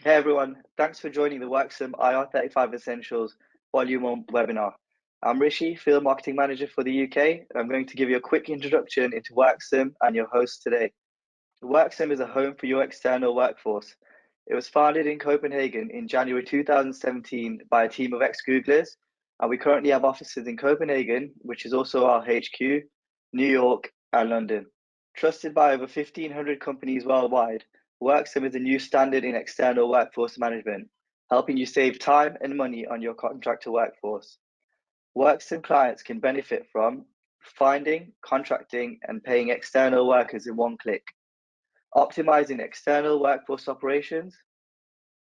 Hey everyone, thanks for joining the Worksome IR35 Essentials Volume 1 webinar. I'm Rishi, Field Marketing Manager for the UK, and I'm going to give you a quick introduction into Worksome and your host today. Worksome is a home for your external workforce. It was founded in Copenhagen in January 2017 by a team of ex-Googlers, and we currently have offices in Copenhagen, which is also our HQ, New York, and London. Trusted by over 1,500 companies worldwide, Worksome is a new standard in external workforce management, helping you save time and money on your contractor workforce. Worksome clients can benefit from finding, contracting, and paying external workers in one click, optimizing external workforce operations,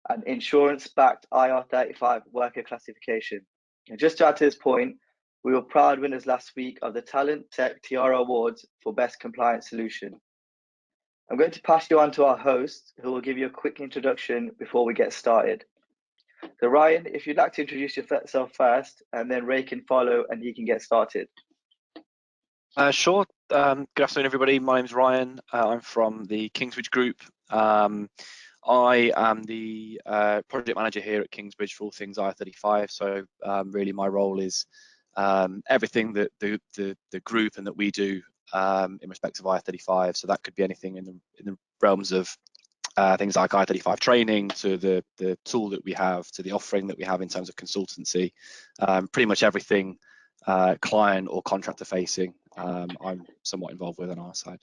and insurance-backed IR35 worker classification. And just to add to this point, we were proud winners last week of the Talent Tech Tiara Awards for Best Compliance Solution. I'm going to pass you on to our host, who will give you a quick introduction before we get started. So Ryan, if you'd like to introduce yourself first, and then Ray can follow and he can get started. Sure. Good afternoon, everybody. My name's Ryan. I'm from the Kingsbridge Group. I am the project manager here at Kingsbridge for all things IR35. So really my role is everything that the group and that we do in respect of IR35. So that could be anything in the realms of things like IR35 training, to the tool that we have, to the offering that we have in terms of consultancy, pretty much everything client or contractor facing, I'm somewhat involved with on our side.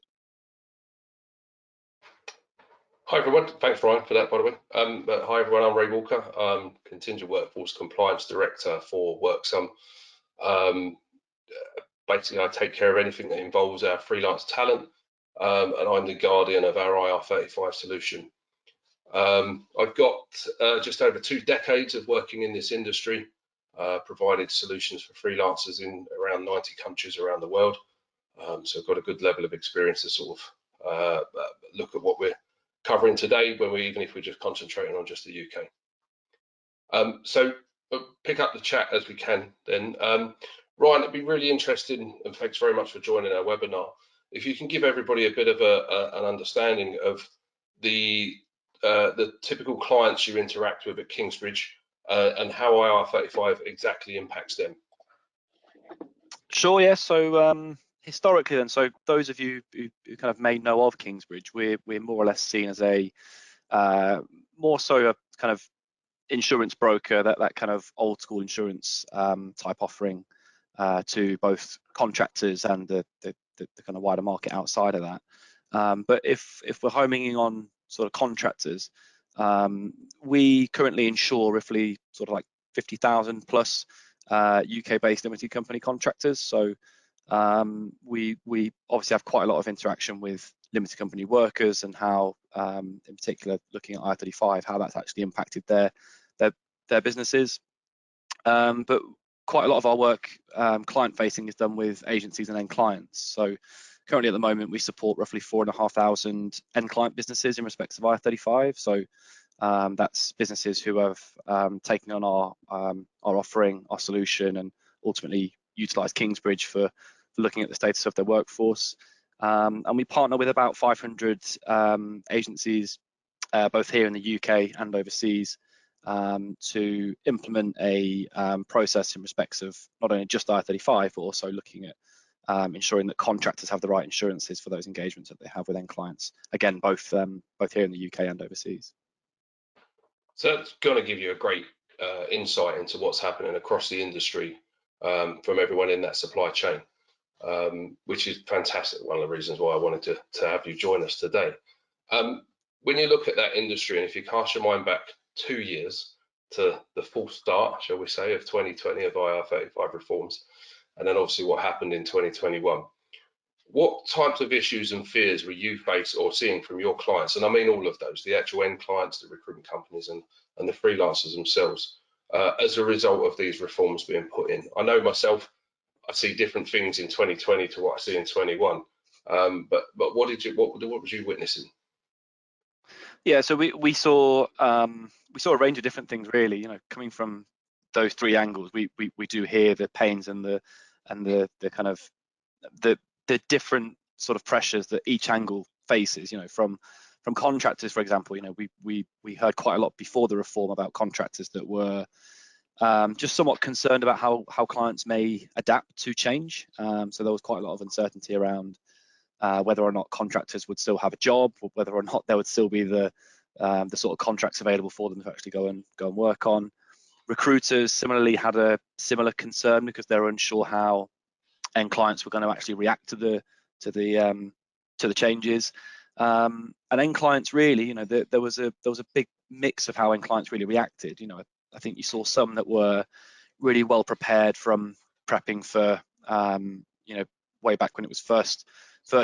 Hi everyone, thanks Ryan for that, by the way. Hi everyone, I'm Ray Walker. I'm Contingent Workforce Compliance Director for Worksome. Basically, I take care of anything that involves our freelance talent, and I'm the guardian of our IR35 solution. I've got just over 2 decades of working in this industry, provided solutions for freelancers in around 90 countries around the world. So I've got a good level of experience to sort of look at what we're covering today, even if we're just concentrating on just the UK. So we'll pick up the chat as we can then. Ryan, it'd be really interesting, and thanks very much for joining our webinar. If you can give everybody a bit of an understanding of the typical clients you interact with at Kingsbridge and how IR35 exactly impacts them. Sure, yeah. So historically then, so those of you who kind of may know of Kingsbridge, we're more or less seen as a more so a kind of insurance broker, that kind of old school insurance type offering to both contractors and the kind of wider market outside of that. But if we're homing in on sort of contractors, we currently insure roughly sort of like 50,000 plus UK-based limited company contractors. So we obviously have quite a lot of interaction with limited company workers and how, in particular, looking at IR35, how that's actually impacted their businesses. But quite a lot of our work, client-facing, is done with agencies and end clients. So currently at the moment, we support roughly 4,500 end client businesses in respect of IR35. So that's businesses who have taken on our offering, our solution, and ultimately utilise Kingsbridge for looking at the status of their workforce. And we partner with about 500 agencies, both here in the UK and overseas, to implement a process in respects of not only just IR35, but also looking at ensuring that contractors have the right insurances for those engagements that they have with end clients. Again, both here in the UK and overseas. So that's going to give you a great insight into what's happening across the industry from everyone in that supply chain, which is fantastic. One of the reasons why I wanted to have you join us today. When you look at that industry, and if you cast your mind back 2 years to the full start, shall we say, of 2020 of IR35 reforms, and then obviously what happened in 2021, what types of issues and fears were you faced or seeing from your clients? And I mean all of those, the actual end clients, the recruitment companies, and the freelancers themselves, as a result of these reforms being put in. I know myself, I see different things in 2020 to what I see in 21. But what was you witnessing? Yeah, so we saw a range of different things, really. You know, coming from those 3 angles, we do hear the pains and the kind of the different sort of pressures that each angle faces. You know, from contractors, for example, we heard quite a lot before the reform about contractors that were just somewhat concerned about how clients may adapt to change. So there was quite a lot of uncertainty around whether or not contractors would still have a job, or whether or not there would still be the sort of contracts available for them to actually go and work on. Recruiters similarly had a similar concern because they were unsure how end clients were going to actually react to the changes. And end clients really, there was a big mix of how end clients really reacted. I think you saw some that were really well prepared from prepping for, way back when it was first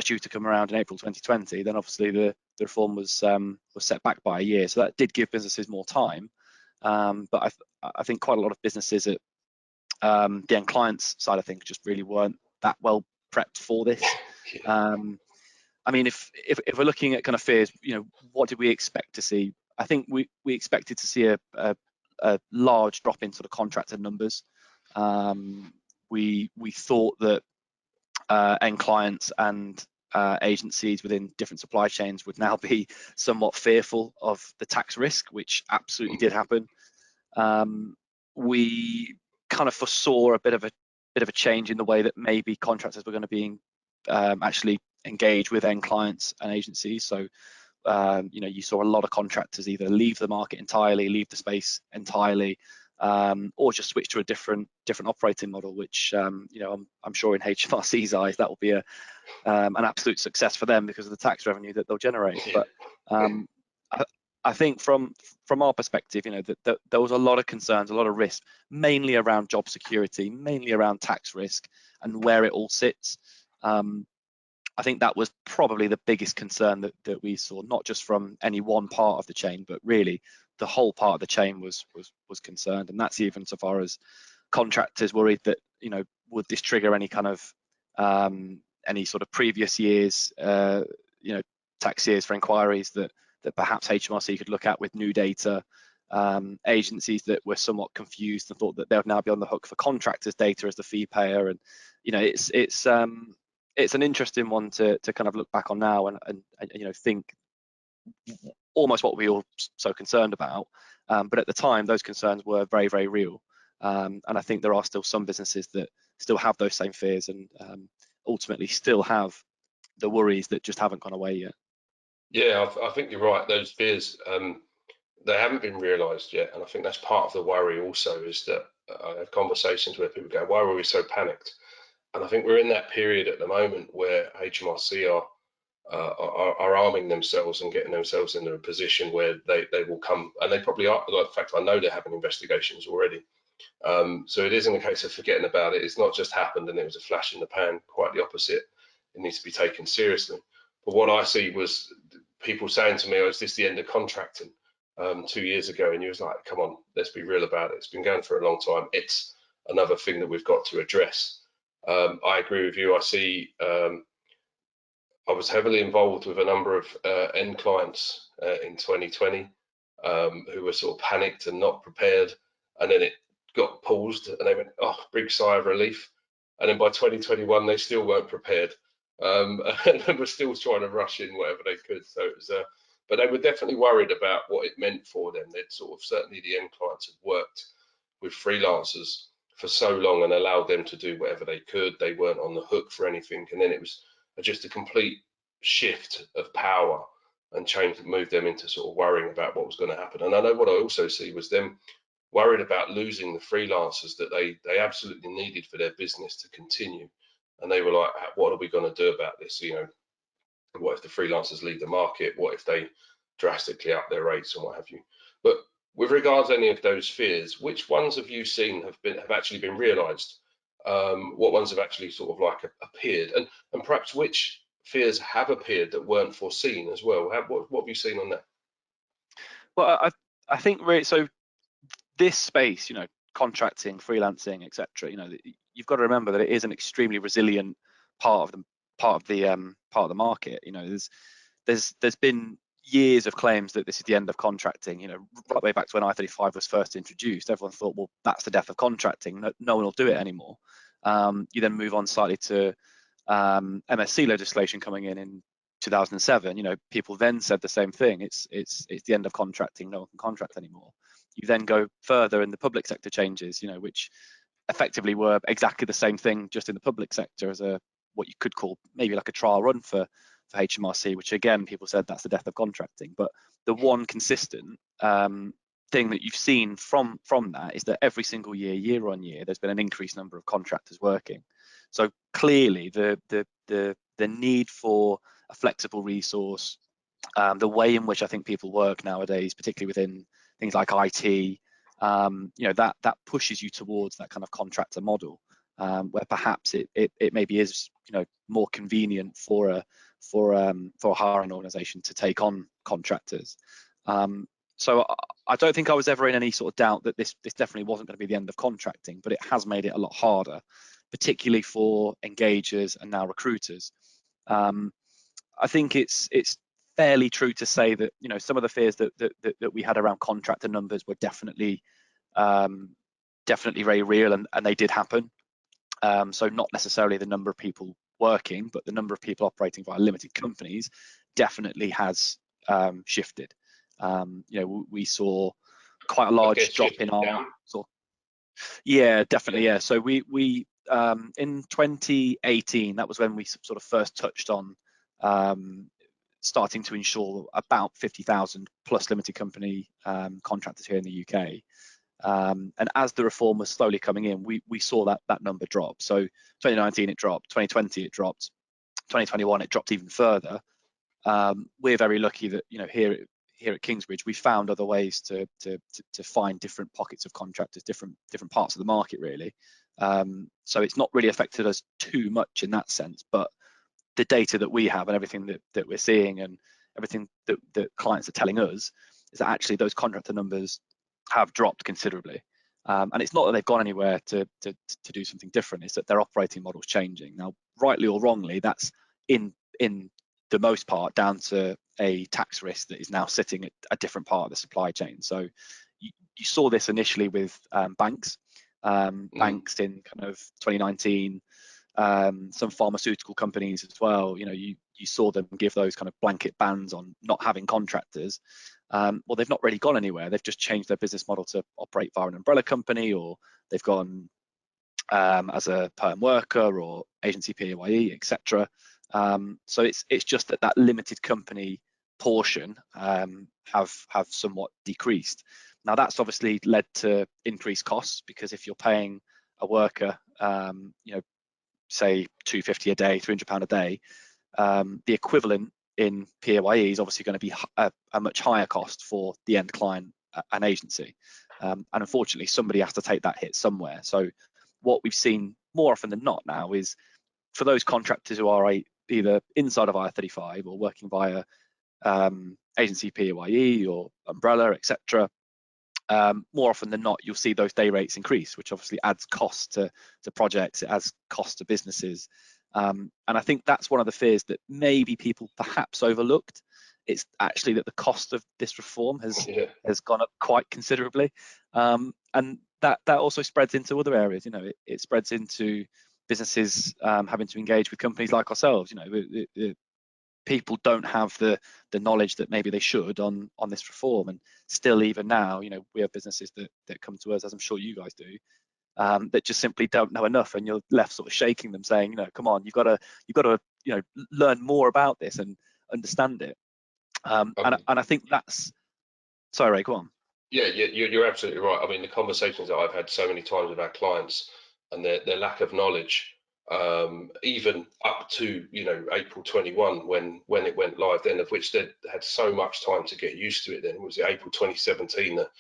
due to come around in April 2020. Then obviously the reform was set back by a year, so that did give businesses more time. But I think quite a lot of businesses at the end clients side of things just really weren't that well prepped for this. I mean, if we're looking at kind of fears, what did we expect to see? I think we expected to see a large drop in sort of contractor numbers. We thought that end clients and agencies within different supply chains would now be somewhat fearful of the tax risk, which absolutely did happen. We kind of foresaw a bit of a change in the way that maybe contractors were going to be actually engage with end clients and agencies. So you saw a lot of contractors either leave the market entirely, leave the space entirely, or just switch to a different operating model, which I'm sure in HMRC's eyes that will be an absolute success for them because of the tax revenue that they'll generate. But I think from our perspective, that there was a lot of concerns, a lot of risk, mainly around job security, mainly around tax risk and where it all sits. I think that was probably the biggest concern that we saw, not just from any one part of the chain, but really the whole part of the chain was concerned. And that's even so far as contractors worried that, would this trigger any kind of any sort of previous years, tax years for inquiries that perhaps HMRC could look at with new data. Agencies that were somewhat confused and thought that they would now be on the hook for contractors' data as the fee payer. And it's an interesting one to kind of look back on now and think almost what we were so concerned about. But at the time, those concerns were very, very real. And I think there are still some businesses that still have those same fears and ultimately still have the worries that just haven't gone away yet. Yeah, I think you're right. Those fears, they haven't been realised yet. And I think that's part of the worry also, is that I have conversations where people go, why were we so panicked? And I think we're in that period at the moment where HMRC are arming themselves and getting themselves into a position where they will come, and they probably are. In fact, I know they're having investigations already. So it isn't a case of forgetting about it. It's not just happened and it was a flash in the pan. Quite the opposite. It needs to be taken seriously. But what I see was people saying to me, "Oh, is this the end of contracting?" 2 years ago, and you was like, "Come on, let's be real about it. It's been going for a long time. It's another thing that we've got to address." I agree with you. I see. I was heavily involved with a number of end clients in 2020 who were sort of panicked and not prepared, and then it got paused, and they went, "Oh, big sigh of relief." And then by 2021, they still weren't prepared, and they were still trying to rush in whatever they could. So it was, but they were definitely worried about what it meant for them. They'd sort of, certainly the end clients had worked with freelancers for so long and allowed them to do whatever they could. They weren't on the hook for anything, and then it was just a complete shift of power and change that moved them into sort of worrying about what was going to happen. And I know what I also see was them worried about losing the freelancers that they absolutely needed for their business to continue. And they were like, what are we going to do about this? What if the freelancers leave the market? What if they drastically up their rates and what have you? But with regards to any of those fears, which ones have you seen have actually been realised? What ones have actually sort of like appeared, and perhaps which fears have appeared that weren't foreseen as well? What have you seen on that? Well, I think really, so this space, contracting, freelancing, etc. You've got to remember that it is an extremely resilient part of the market. There's been years of claims that this is the end of contracting. Right way back to when IR35 was first introduced, everyone thought, well, that's the death of contracting. No one will do it anymore. You then move on slightly to MSC legislation coming in 2007, you know, people then said the same thing. It's the end of contracting. No one can contract anymore. You then go further, and the public sector changes, you know, which effectively were exactly the same thing, just in the public sector as a what you could call maybe like a trial run for HMRC, which again people said that's the death of contracting. But the one consistent thing that you've seen from that is that every single year on year, there's been an increased number of contractors working. So clearly the need for a flexible resource, the way in which I think people work nowadays, particularly within things like IT, you know, that pushes you towards that kind of contractor model, where perhaps it maybe is, you know, more convenient for a hiring organization to take on contractors. So I don't think I was ever in any sort of doubt that this definitely wasn't going to be the end of contracting, but it has made it a lot harder, particularly for engagers and now recruiters. I think it's fairly true to say that, you know, some of the fears that we had around contractor numbers were definitely very real, and they did happen. So not necessarily the number of people working, but the number of people operating via limited companies definitely has shifted. You know, we saw quite a large drop in our yeah, definitely, yeah. So we in 2018, that was when we sort of first touched on starting to insure about 50,000 plus limited company contractors here in the UK. And as the reform was slowly coming in, we saw that number drop. So 2019 it dropped, 2020 it dropped, 2021 it dropped even further. We're very lucky that, you know, here at Kingsbridge, we found other ways to find different pockets of contractors, different parts of the market, really. So it's not really affected us too much in that sense, but the data that we have and everything that we're seeing and everything that clients are telling us is that actually those contractor numbers have dropped considerably. And it's not that they've gone anywhere to do something different, it's that their operating model's changing. Now, rightly or wrongly, that's in the most part down to a tax risk that is now sitting at a different part of the supply chain. So you saw this initially with banks in kind of 2019, some pharmaceutical companies as well. You know, you saw them give those kind of blanket bans on not having contractors. Well, they've not really gone anywhere. They've just changed their business model to operate via an umbrella company, or they've gone as a perm worker or agency PAYE, etc. So it's just that limited company portion have somewhat decreased. Now that's obviously led to increased costs, because if you're paying a worker, you know, say £250 a day, £300 a day, the equivalent in PAYE is obviously going to be a much higher cost for the end client, an agency, and unfortunately somebody has to take that hit somewhere. So what we've seen more often than not now is for those contractors who are either inside of IR35 or working via agency PAYE or umbrella, etc. More often than not, you'll see those day rates increase, which obviously adds cost to projects, it adds cost to businesses. And I think that's one of the fears that maybe people perhaps overlooked. It's actually that the cost of this reform has gone up quite considerably. And that also spreads into other areas. You know, it spreads into businesses having to engage with companies like ourselves. You know, people don't have the knowledge that maybe they should on this reform, and still even now, you know, we have businesses that come to us, as I'm sure you guys do, that just simply don't know enough, and you're left sort of shaking them, saying, you know, come on, you've got to you know, learn more about this and understand it. And I think that's, sorry, Ray, go on. Yeah, you're absolutely right. I mean, the conversations that I've had so many times with our clients and their lack of knowledge, even up to, you know, April 21 when it went live, then, of which they had so much time to get used to it. Then was it April 2017 that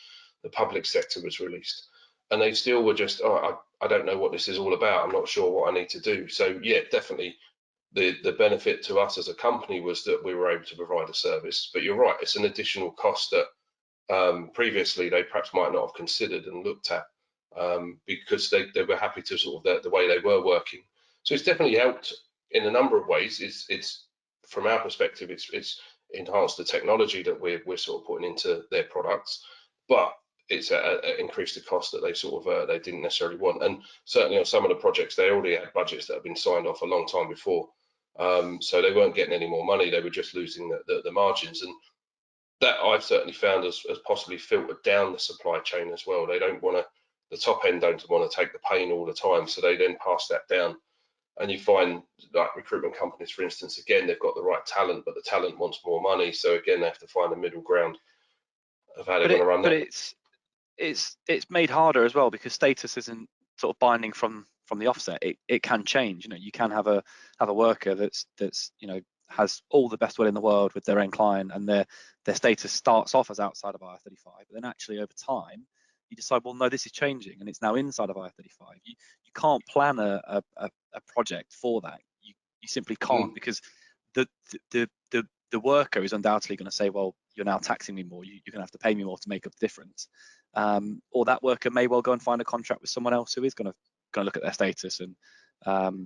the public sector was released, and they still were just, oh, I don't know what this is all about. I'm not sure what I need to do. So yeah, definitely the benefit to us as a company was that we were able to provide a service. But you're right, it's an additional cost that previously they perhaps might not have considered and looked at, because they were happy to sort of the way they were working. So it's definitely helped in a number of ways. It's from our perspective, it's enhanced the technology that we're sort of putting into their products, but it's increased the cost that they sort of they didn't necessarily want. And certainly on some of the projects, they already had budgets that have been signed off a long time before. So they weren't getting any more money, they were just losing the margins. And that I've certainly found has possibly filtered down the supply chain as well. They don't want to, the top end don't want to take the pain all the time, so they then pass that down. And you find, like recruitment companies, for instance, again, they've got the right talent, but the talent wants more money. So again, they have to find a middle ground of how they're going to run that. But it's made harder as well, because status isn't sort of binding from the offset. It can change. You know, you can have a worker that's you know, has all the best will in the world with their own client, and their status starts off as outside of IR35, but then actually over time you decide, well, no, this is changing and it's now inside of IR35. You can't plan a project for that. You simply can't, because the worker is undoubtedly going to say, well, you're now taxing me more, you're going to have to pay me more to make up the difference. Or that worker may well go and find a contract with someone else who is going to look at their status and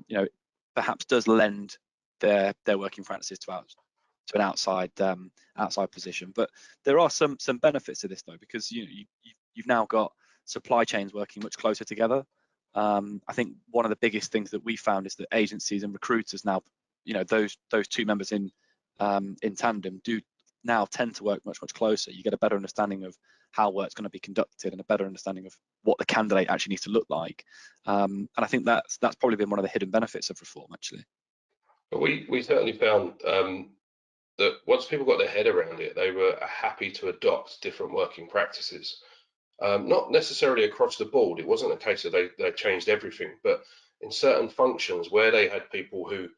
you know, perhaps does lend their working practices to an outside position. But there are some benefits to this though, because you've now got supply chains working much closer together. I think one of the biggest things that we found is that agencies and recruiters now, you know, those two members in tandem do now tend to work much closer. You get a better understanding of how work's going to be conducted and a better understanding of what the candidate actually needs to look like. And I think that's probably been one of the hidden benefits of reform, actually. But we certainly found that once people got their head around it, they were happy to adopt different working practices. Not necessarily across the board. It wasn't a case of they changed everything, but in certain functions where they had people who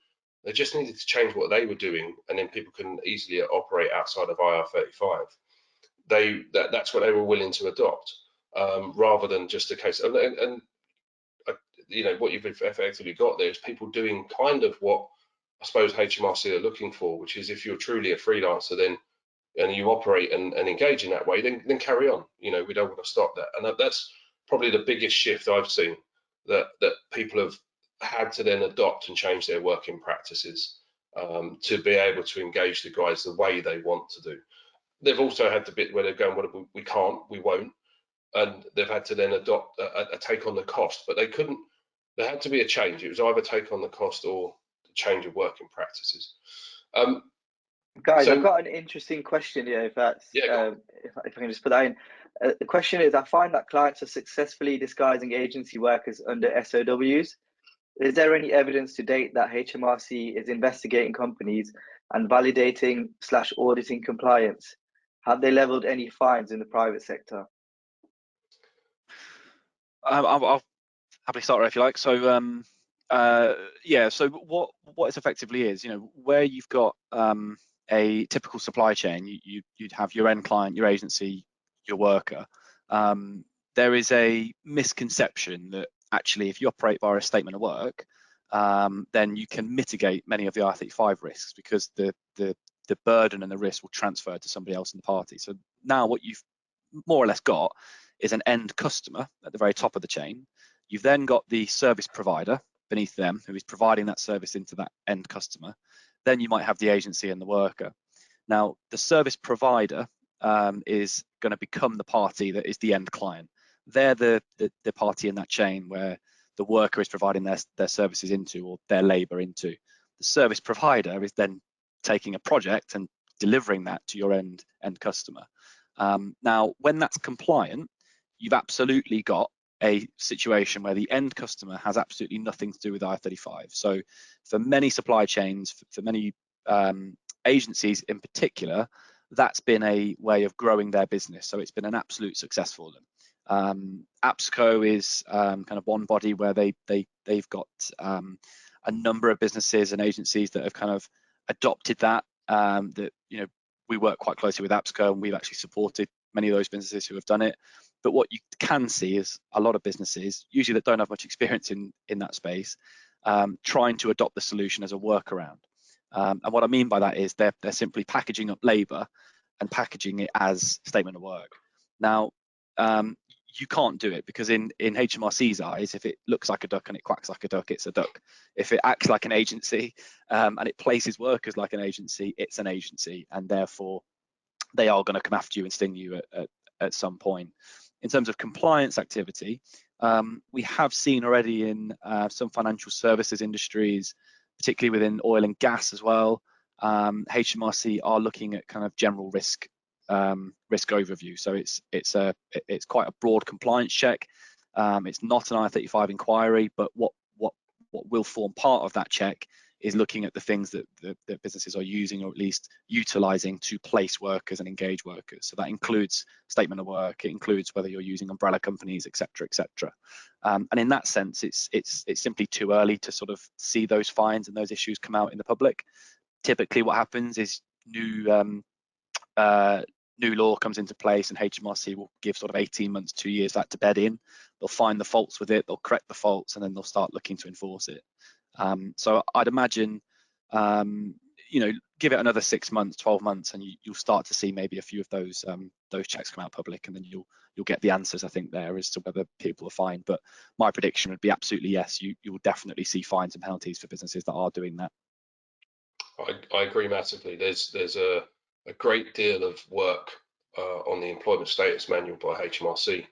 they just needed to change what they were doing, and then people can easily operate outside of IR35. That's what they were willing to adopt, rather than just a case. And you know, what you've effectively got there is people doing kind of what I suppose HMRC are looking for, which is if you're truly a freelancer, then and you operate and engage in that way, then carry on. You know, we don't want to stop that. And that's probably the biggest shift I've seen, that people have had to then adopt and change their working practices to be able to engage the guys the way they want to do. They've also had the bit where they're going, well, we can't, we won't, and they've had to then adopt a take on the cost, but they couldn't. There had to be a change. It was either take on the cost or change of working practices. Guys, I've got an interesting question here, if that's if I can just put that in. The question is, I find that clients are successfully disguising agency workers under SOWs. Is there any evidence to date that HMRC is investigating companies and validating / auditing compliance? Have they leveled any fines in the private sector? I'll happily start there if you like. So yeah, so what it effectively is, you know, where you've got a typical supply chain, you'd have your end client, your agency, your worker. There is a misconception that actually if you operate via a statement of work, then you can mitigate many of the IR35 risks, because the burden and the risk will transfer to somebody else in the party. So now what you've more or less got is an end customer at the very top of the chain. You've then got the service provider beneath them who is providing that service into that end customer. Then you might have the agency and the worker. Now, the service provider is going to become the party that is the end client. They're the party in that chain where the worker is providing their services into, or their labor into. The service provider is then taking a project and delivering that to your end customer. Now, when that's compliant, you've absolutely got a situation where the end customer has absolutely nothing to do with IR35. So for many supply chains, for many agencies in particular, that's been a way of growing their business. So it's been an absolute success for them. APSCO is kind of one body where they've got a number of businesses and agencies that have kind of adopted that. That, you know, we work quite closely with APSCO, and we've actually supported many of those businesses who have done it. But what you can see is a lot of businesses, usually that don't have much experience in that space, trying to adopt the solution as a workaround. And what I mean by that is they're simply packaging up labour and packaging it as statement of work. Now, you can't do it, because in HMRC's eyes, if it looks like a duck and it quacks like a duck, it's a duck. If it acts like an agency and it places workers like an agency, it's an agency, and therefore they are going to come after you and sting you at some point. In terms of compliance activity, we have seen already in some financial services industries particularly within oil and gas as well. HMRC are looking at kind of general risk overview. So it's quite a broad compliance check. It's not an IR35 inquiry, but what will form part of that check is looking at the things that businesses are using, or at least utilizing, to place workers and engage workers. So that includes statement of work, it includes whether you're using umbrella companies, etc., etc. And in that sense, it's simply too early to sort of see those fines and those issues come out in the public. Typically, what happens is new law comes into place, and HMRC will give sort of 18 months, 2 years that to bed in. They'll find the faults with it, they'll correct the faults, and then they'll start looking to enforce it. So I'd imagine, give it another 6 months, 12 months, and you'll start to see maybe a few of those checks come out public, and then you'll get the answers, I think, there as to whether people are fined. But my prediction would be absolutely yes, you will definitely see fines and penalties for businesses that are doing that. I agree massively. There's a great deal of work on the employment status manual by HMRC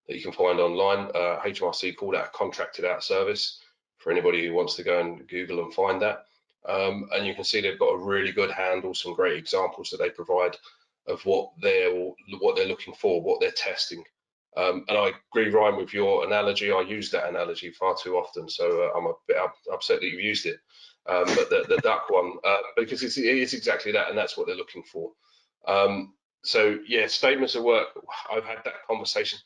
that you can find online. HMRC call that a contracted out service for anybody who wants to go and Google and find that. And you can see they've got a really good handle, some great examples that they provide of what they're looking for, what they're testing. And I agree, Ryan, with your analogy. I use that analogy far too often, so I'm a bit upset that you've used it. But the duck one, because it is exactly that, and that's what they're looking for. So yeah, statements of work, I've had that conversation.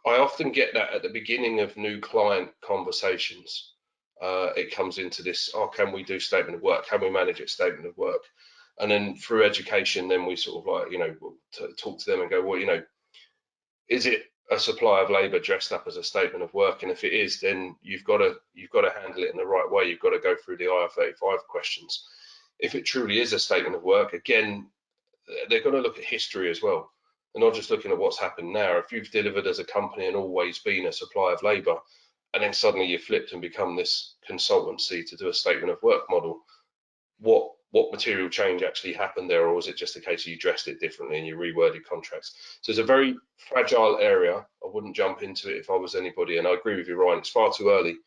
I often get that at the beginning of new client conversations. It comes into this, can we do statement of work? Can we manage a statement of work? And then through education, then we sort of talk to them and go, well, is it a supply of labour dressed up as a statement of work? And if it is, then you've got to handle it in the right way. You've got to go through the IR35 questions. If it truly is a statement of work, again, they're going to look at history as well. They're not just looking at what's happened now. If you've delivered as a company and always been a supply of labour, and then suddenly you've flipped and become this consultancy to do a statement of work model, what material change actually happened there, or was it just a case of you dressed it differently and you reworded contracts? So it's a very fragile area. I wouldn't jump into it if I was anybody, and I agree with you, Ryan, it's far too early,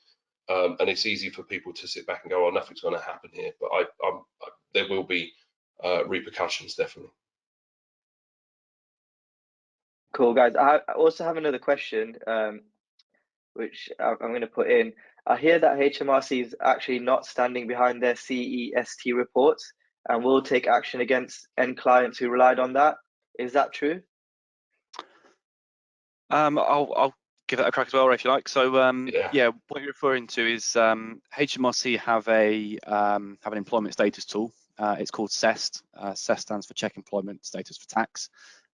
and it's easy for people to sit back and go, oh, nothing's going to happen here, but there will be repercussions, definitely. Cool, guys. I also have another question, which I'm going to put in. I hear that HMRC is actually not standing behind their CEST reports and will take action against end clients who relied on that. Is that true? I'll give it a crack as well, Ray, if you like. So yeah, what you're referring to is HMRC have an employment status tool. It's called CEST. CEST stands for Check Employment Status for Tax.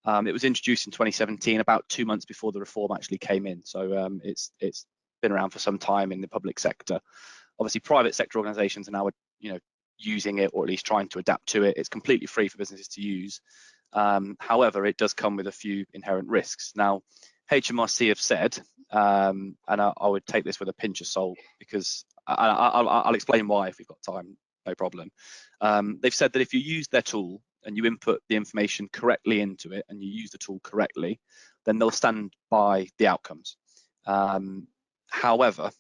It was introduced in 2017, about 2 months before the reform actually came in. So it's been around for some time in the public sector. Obviously, private sector organisations are now, using it, or at least trying to adapt to it. It's completely free for businesses to use. However, it does come with a few inherent risks. Now, HMRC have said, and I would take this with a pinch of salt, because I'll explain why if we've got time, no problem. They've said that if you use their tool and you input the information correctly into it and you use the tool correctly, then they'll stand by the outcomes. However,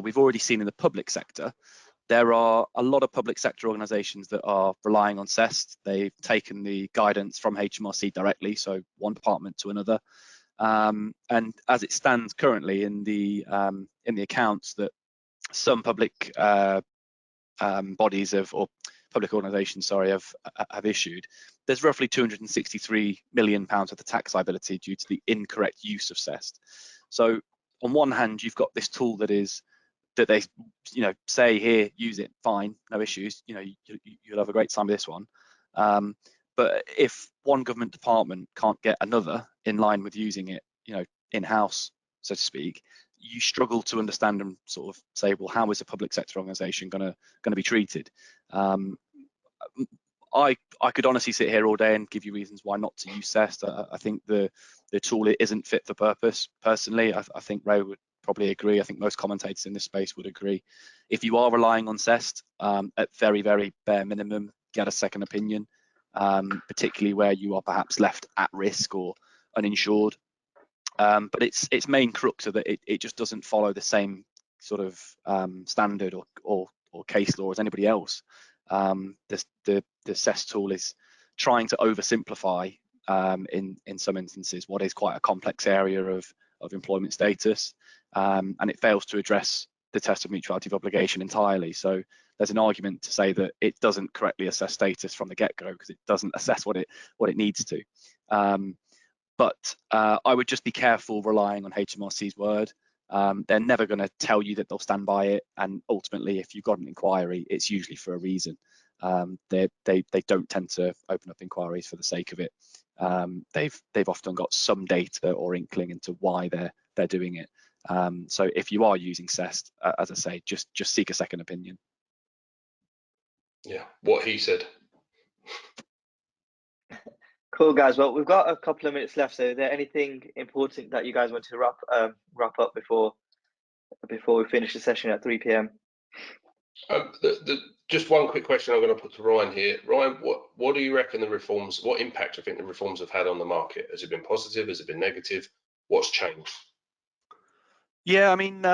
we've already seen in the public sector, there are a lot of public sector organisations that are relying on CEST. They've taken the guidance from HMRC directly, so one department to another. And as it stands currently in the accounts that some public bodies or public organisations, have issued, there's roughly £263 million worth of tax liability due to the incorrect use of CEST. So on one hand, you've got this tool that they say, here, use it, fine, no issues, you'll have a great time with this one. But if one government department can't get another in line with using it, in-house, so to speak, you struggle to understand and sort of say, well, how is a public sector organisation going to be treated? I could honestly sit here all day and give you reasons why not to use CEST. I think the tool isn't fit for purpose. Personally, I think Ray would probably agree. I think most commentators in this space would agree. If you are relying on CEST, at very, very bare minimum, get a second opinion, particularly where you are perhaps left at risk or uninsured. But its main crux of it just doesn't follow the same sort of standard or case law as anybody else. The CES tool is trying to oversimplify in some instances what is quite a complex area of employment status, and it fails to address the test of mutuality of obligation entirely. So there's an argument to say that it doesn't correctly assess status from the get-go because it doesn't assess what it needs to. But I would just be careful relying on HMRC's word. They're never going to tell you that they'll stand by it, and ultimately, if you've got an inquiry, it's usually for a reason. They don't tend to open up inquiries for the sake of it. They've often got some data or inkling into why they're doing it. So if you are using CEST, as I say, just seek a second opinion. Yeah, what he said. Cool, guys. Well, we've got a couple of minutes left. So, is there anything important that you guys want to wrap up before we finish the session at 3 p.m? Just one quick question I'm going to put to Ryan here. Ryan, what do you reckon the reforms? What impact do you think the reforms have had on the market? Has it been positive? Has it been negative? What's changed? Yeah, I mean,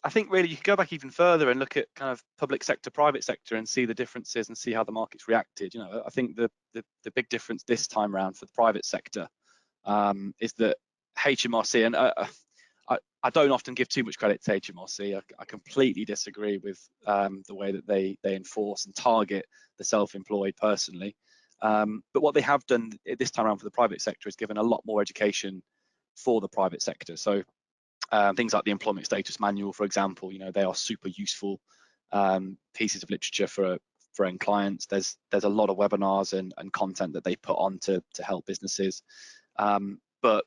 I think really you could go back even further and look at kind of public sector, private sector, and see the differences and see how the market's reacted. I think the big difference this time around for the private sector is that HMRC, and I don't often give too much credit to HMRC. I completely disagree with the way that they enforce and target the self-employed personally. But what they have done this time around for the private sector is given a lot more education for the private sector. So things like the employment status manual, for example, they are super useful pieces of literature for end clients. There's a lot of webinars and content that they put on to help businesses. But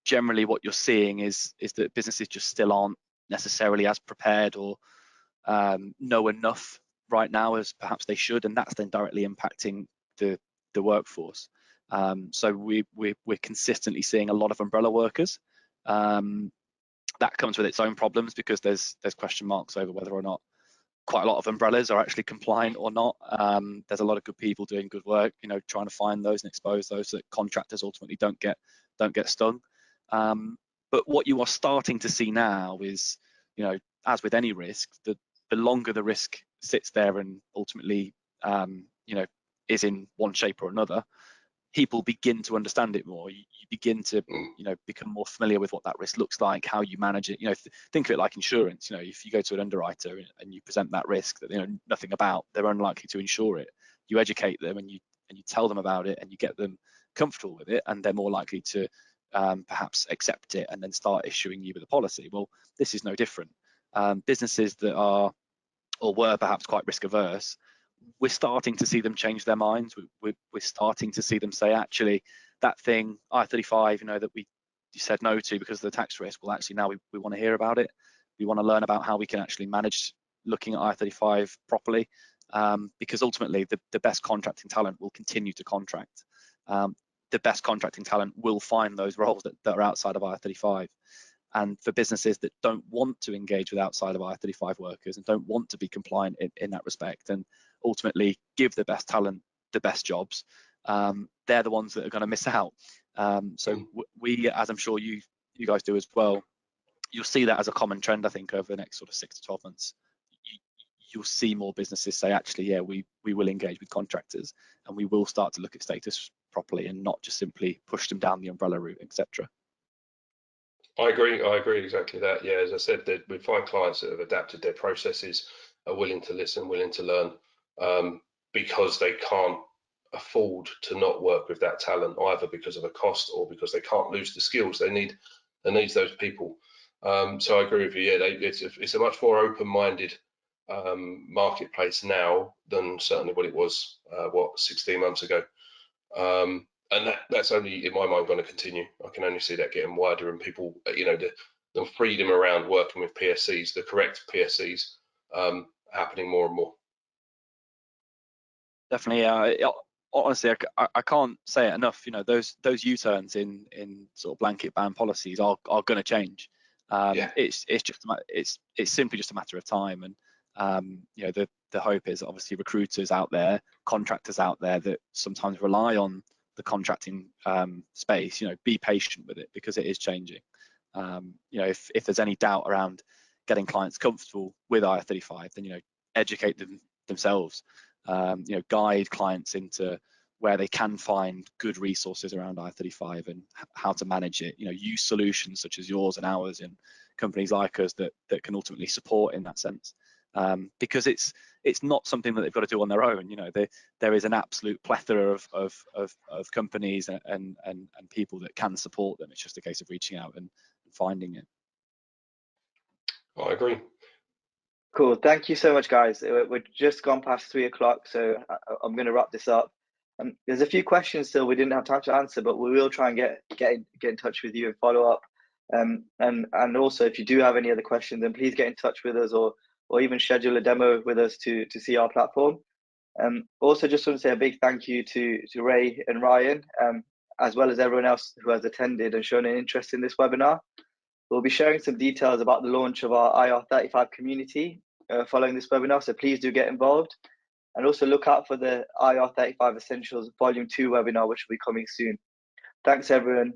generally what you're seeing is that businesses just still aren't necessarily as prepared or know enough right now as perhaps they should, and that's then directly impacting the workforce. So we're consistently seeing a lot of umbrella workers. That comes with its own problems because there's question marks over whether or not quite a lot of umbrellas are actually compliant or not. There's a lot of good people doing good work, trying to find those and expose those so that contractors ultimately don't get stung. But what you are starting to see now is, as with any risk, the longer the risk sits there and ultimately, is in one shape or another, people begin to understand it more. You begin to, become more familiar with what that risk looks like, how you manage it. Think of it like insurance. If you go to an underwriter and you present that risk that they know nothing about, they're unlikely to insure it. You educate them and you tell them about it and you get them comfortable with it, and they're more likely to perhaps accept it and then start issuing you with a policy. Well, this is no different. Businesses that are or were perhaps quite risk averse, we're starting to see them change their minds. We're starting to see them say, actually, that thing, IR35, that we said no to because of the tax risk, well, actually, now we want to hear about it. We want to learn about how we can actually manage looking at IR35 properly, because ultimately, the best contracting talent will continue to contract. The best contracting talent will find those roles that are outside of IR35. And for businesses that don't want to engage with outside of IR35 workers and don't want to be compliant in that respect and ultimately give the best talent the best jobs, they're the ones that are going to miss out. So we, as I'm sure you guys do as well, you'll see that as a common trend, I think, over the next sort of 6 to 12 months. You'll see more businesses say, actually, yeah, we will engage with contractors and we will start to look at status properly and not just simply push them down the umbrella route, etc. I agree exactly that. Yeah, as I said, that we find clients that have adapted their processes, are willing to listen, willing to learn, because they can't afford to not work with that talent, either because of a cost or because they can't lose the skills. They need those people. So I agree with you. Yeah, it's a much more open-minded marketplace now than certainly what it was 16 months ago. And that's only, in my mind, going to continue. I can only see that getting wider, and people, the freedom around working with PSCs, the correct PSCs, happening more and more. Definitely. Honestly, I can't say it enough. Those U-turns in sort of blanket ban policies are going to change. Yeah. It's simply just a matter of time, and the hope is obviously recruiters out there, contractors out there that sometimes rely on the contracting space, be patient with it because it is changing. If there's any doubt around getting clients comfortable with IR35, then educate themselves, guide clients into where they can find good resources around IR35 and how to manage it. Use solutions such as yours and ours in companies like us that can ultimately support in that sense. Because it's not something that they've got to do on their own. There is an absolute plethora of companies and people that can support them. It's just a case of reaching out and finding it. I agree. Cool. Thank you so much, guys. We're just gone past 3 o'clock, so I'm going to wrap this up. There's a few questions still we didn't have time to answer, but we will try and get in touch with you and follow up. And also, if you do have any other questions, then please get in touch with us or even schedule a demo with us to see our platform. Also, just want to say a big thank you to Ray and Ryan, as well as everyone else who has attended and shown an interest in this webinar. We'll be sharing some details about the launch of our IR35 community following this webinar, so please do get involved. And also look out for the IR35 Essentials Volume 2 webinar, which will be coming soon. Thanks, everyone.